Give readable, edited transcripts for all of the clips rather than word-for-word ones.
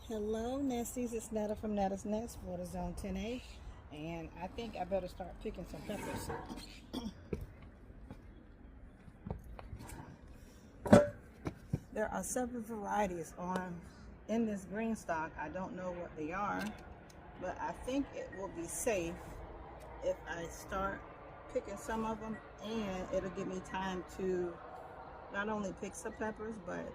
Hello, Nesties. It's Netta from Netta's Nest, Water Zone 10A. And I think I better start picking some peppers. There are several varieties in this green stock. I don't know what they are, but I think it will be safe if I start picking some of them, and it'll give me time to not only pick some peppers, but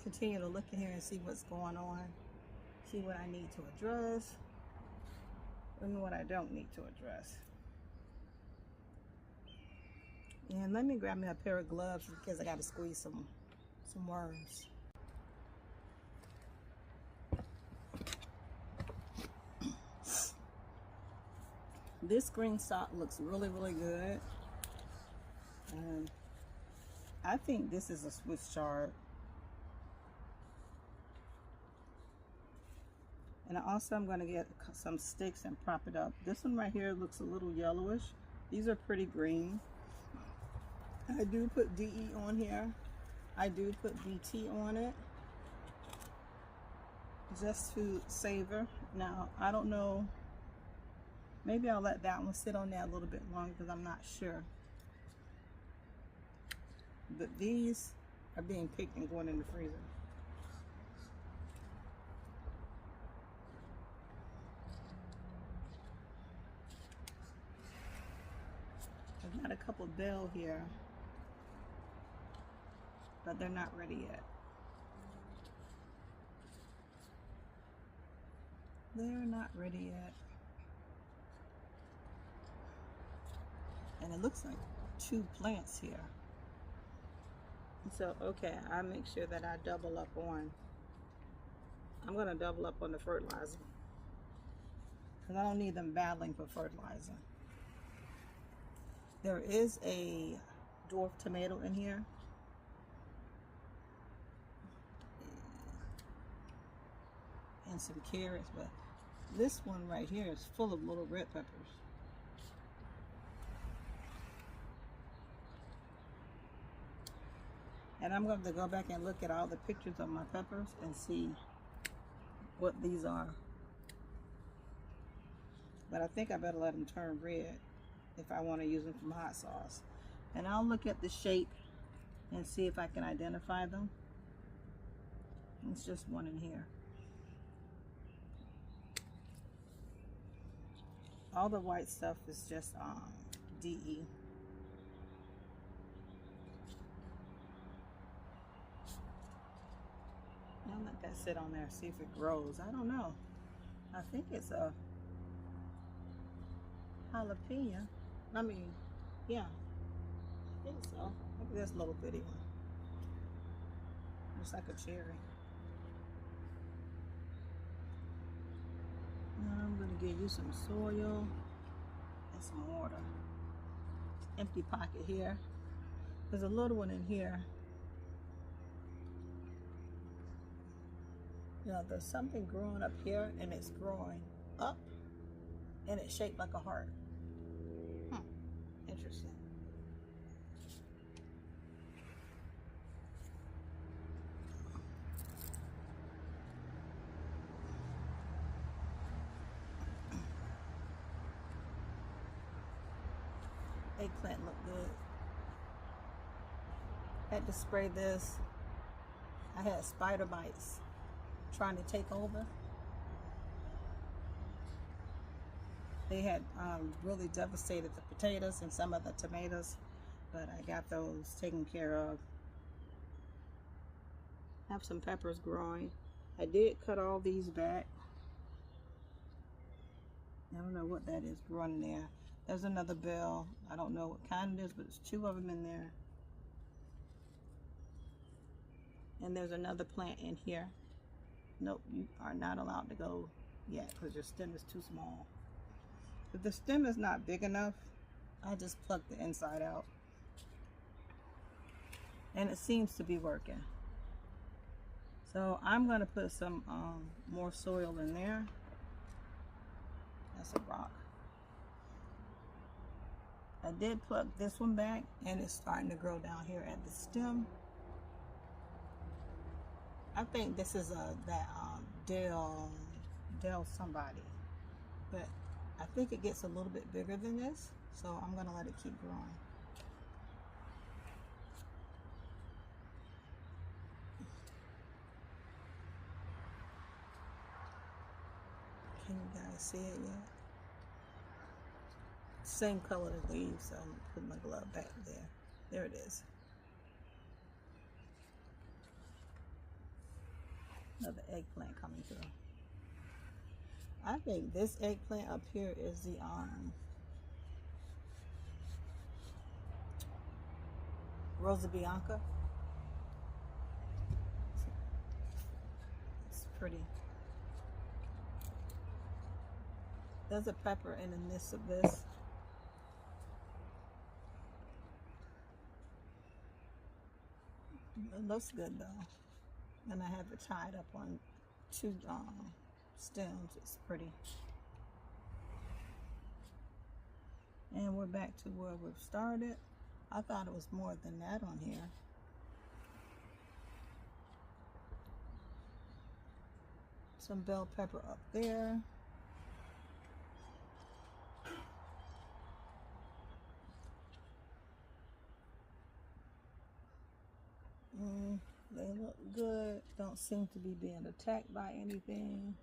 continue to look in here and see what's going on, see what I need to address and what I don't need to address. And let me grab me a pair of gloves because I got to squeeze some worms. This green stock looks really, really good. I think this is a Swiss chard. And also I'm going to get some sticks and prop it up. This one right here looks a little yellowish. These are pretty green. I do put DE on here. I do put BT on it just to savor. Now, I don't know. Maybe I'll let that one sit on there a little bit longer because I'm not sure. But these are being picked and going in the freezer. I've got a couple bell here, but they're not ready yet. They're not ready yet. And it looks like 2 plants here. So, okay, I make sure that I double up on, I'm going to double up on the fertilizer. Because I don't need them battling for fertilizer. There is a dwarf tomato in here. And some carrots, but this one right here is full of little red peppers. And I'm going to go back and look at all the pictures of my peppers and see what these are. But I think I better let them turn red if I want to use them from hot sauce. And I'll look at the shape and see if I can identify them. It's just one in here. All the white stuff is just DE. I'll let that sit on there, see if it grows. I don't know. I think it's a jalapeno. I mean, yeah, I think so. Maybe this little bitty one. Looks like a cherry. Now I'm going to give you some soil and some water. Empty pocket here. There's a little one in here. Now there's something growing up here, and it's growing up, and it's shaped like a heart. Interesting. Eggplant look good. Had to spray this. I had spider bites trying to take over. They had really devastated the potatoes and some of the tomatoes, but I got those taken care of. Have some peppers growing. I did cut all these back. I don't know what that is growing there. There's another bell. I don't know what kind it is, but there's 2 of them in there. And there's another plant in here. Nope, you are not allowed to go yet because your stem is too small. If the stem is not big enough, I just pluck the inside out. And it seems to be working. So I'm going to put some more soil in there. That's a rock. I did pluck this one back, and it's starting to grow down here at the stem. I think this is that Dell somebody, but I think it gets a little bit bigger than this, so I'm gonna let it keep growing. Can you guys see it yet? Same color as leaves, so I'm gonna put my glove back there. There it is. Another eggplant coming through. I think this eggplant up here is the Rosa Bianca. It's pretty. There's a pepper in the midst of this. It looks good though. And I have it tied up on two stems. It's pretty. And we're back to where we've started. I thought it was more than that on here. Some bell pepper up there. They look good. Don't seem to be being attacked by anything.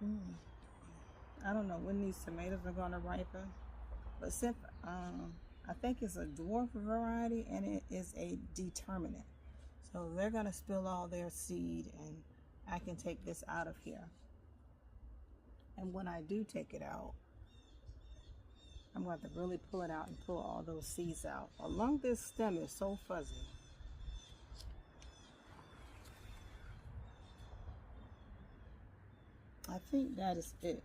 I don't know when these tomatoes are going to ripen, but since I think it's a dwarf variety and it is a determinate, so they're going to spill all their seed, and I can take this out of here. And when I do take it out, I'm going to really pull it out and pull all those seeds out. Along this stem is so fuzzy. I think that is it.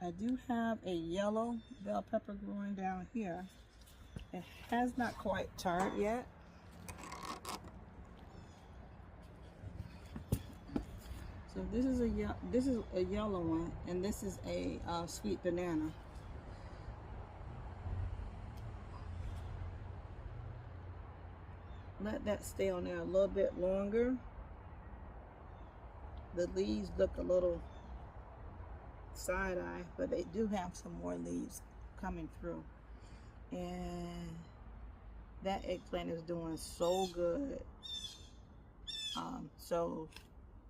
I do have a yellow bell pepper growing down here. It has not quite turned yet. So this is a yellow one, and this is a sweet banana. Let that stay on there a little bit longer. The leaves look a little side-eye, but they do have some more leaves coming through. And that eggplant is doing so good. So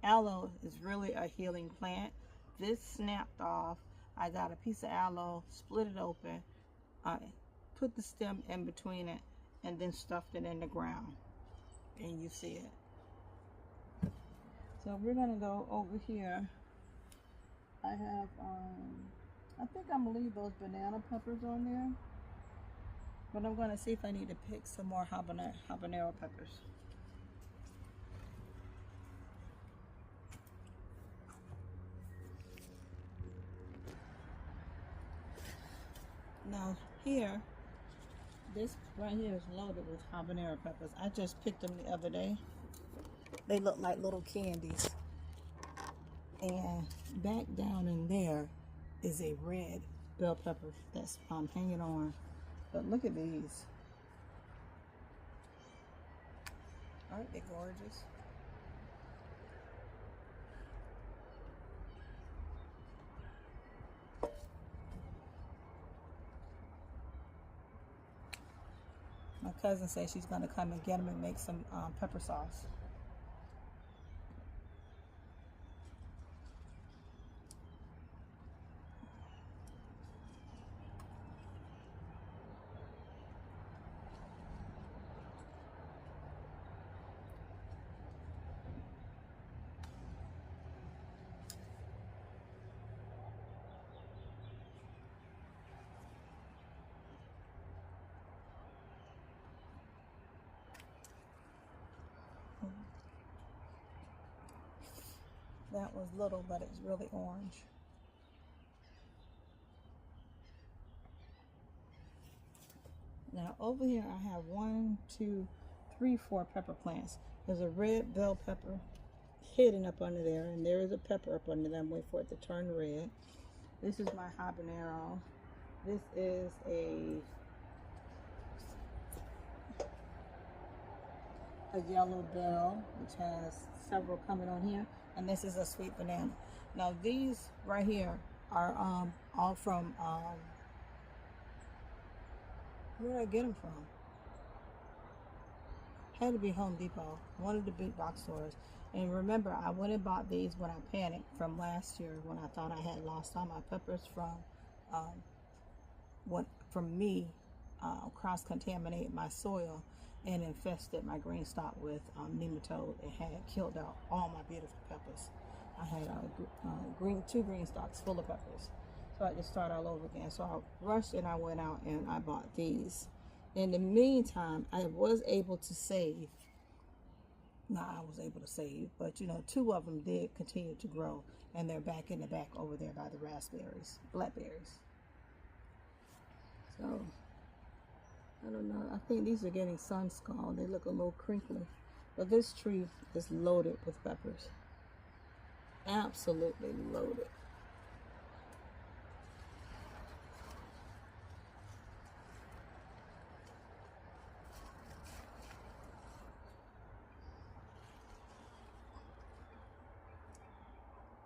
aloe is really a healing plant. This snapped off. I got a piece of aloe, split it open, I put the stem in between it, and then stuffed it in the ground, and you see it. So we're gonna go over here. I have I think I'm gonna leave those banana peppers on there, but I'm gonna see if I need to pick some more habanero peppers. Now here, this right here is loaded with habanero peppers. I just picked them the other day. They look like little candies. And back down in there is a red bell pepper that's hanging on. But look at these. Aren't they gorgeous? My cousin said she's going to come and get them and make some pepper sauce. That was little, but it's really orange. Now over here I have 1, 2, 3, 4 pepper plants. There's a red bell pepper hidden up under there, and there is a pepper up under there. I'm waiting for it to turn red. This is my habanero. This is a a yellow bell, which has several coming on here, and this is a sweet banana. Now these right here are all from where did I get them from? Had to be Home Depot, one of the big box stores. And remember, I went and bought these when I panicked from last year when I thought I had lost all my peppers from me cross-contaminated my soil and infested my green stock with nematode. It had killed out all my beautiful peppers. I had two green stalks full of peppers. So I had to start all over again. So I rushed and I went out and I bought these. In the meantime, I was able to save. I was able to save, but you know, two of them did continue to grow, and they're back in the back over there by the raspberries, blackberries. So I don't know. I think these are getting sun scald. They look a little crinkly, but this tree is loaded with peppers. Absolutely loaded.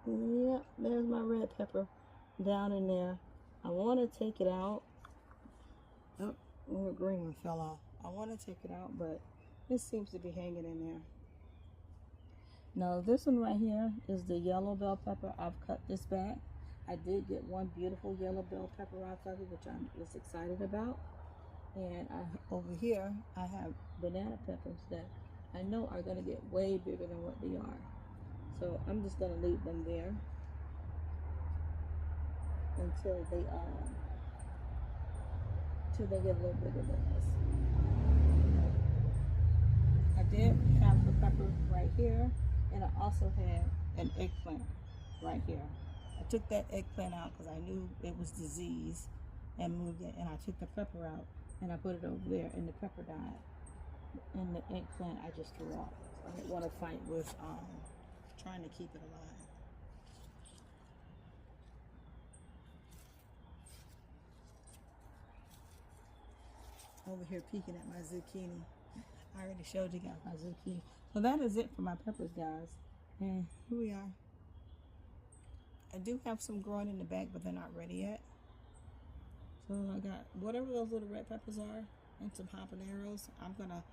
Yep, there's my red pepper down in there. I want to take it out. Oh, the green one fell off. I want to take it out, but it seems to be hanging in there. Now this one right here is the yellow bell pepper. I've cut this back. I did get one beautiful yellow bell pepper off of it, which I was excited about. And over here, I have banana peppers that I know are going to get way bigger than what they are. So I'm just going to leave them there until they get a little bigger than this. I did have the pepper right here, and I also had an eggplant right here. I took that eggplant out because I knew it was diseased and moved it, and I took the pepper out and I put it over there, and the pepper died. And the eggplant I just threw out. So I didn't want to fight with trying to keep it alive. Over here peeking at my zucchini. I already showed you guys my zucchini. So that is it for my peppers, guys. And here we are. I do have some growing in the back, but they're not ready yet. So I got whatever those little red peppers are and some habaneros. I'm gonna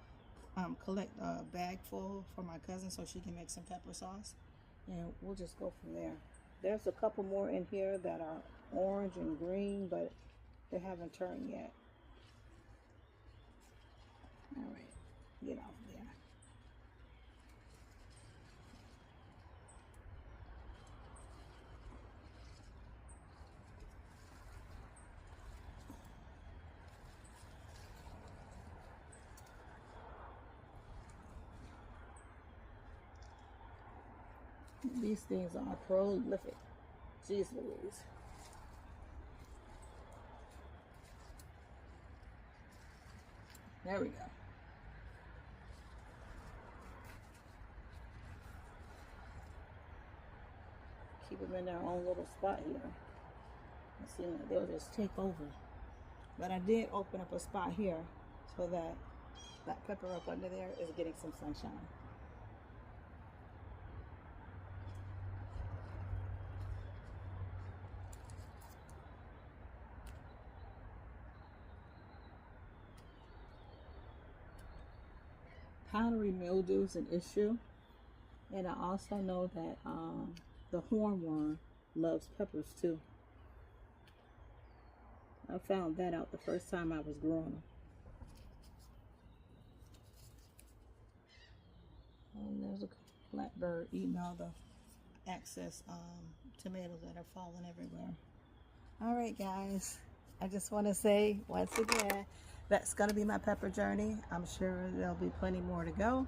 collect a bag full for my cousin so she can make some pepper sauce, and we'll just go from there. There's a couple more in here that are orange and green, but they haven't turned yet. All right, get off there. These things are prolific. Jeez Louise. There we go. Keep them in their own little spot here. It seems like they'll just take over. But I did open up a spot here so that that pepper up under there is getting some sunshine. Powdery mildew is an issue, and I also know that the hornworm loves peppers too. I found that out the first time I was growing them. And there's a blackbird eating all the excess tomatoes that are falling everywhere. All right, guys, I just want to say once again, that's going to be my pepper journey. I'm sure there'll be plenty more to go.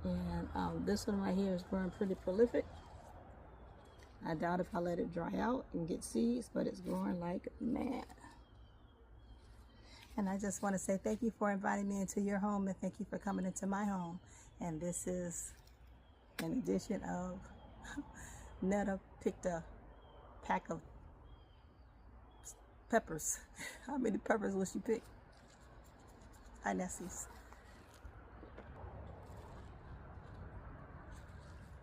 And this one right here is growing pretty prolific. I doubt if I let it dry out and get seeds, but it's growing like mad. And I just want to say thank you for inviting me into your home, and thank you for coming into my home. And this is an edition of Netta picked a pack of peppers. How many peppers will she pick? Hi, Nessies.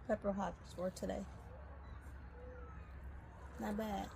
pepper harvest for today. Not bad.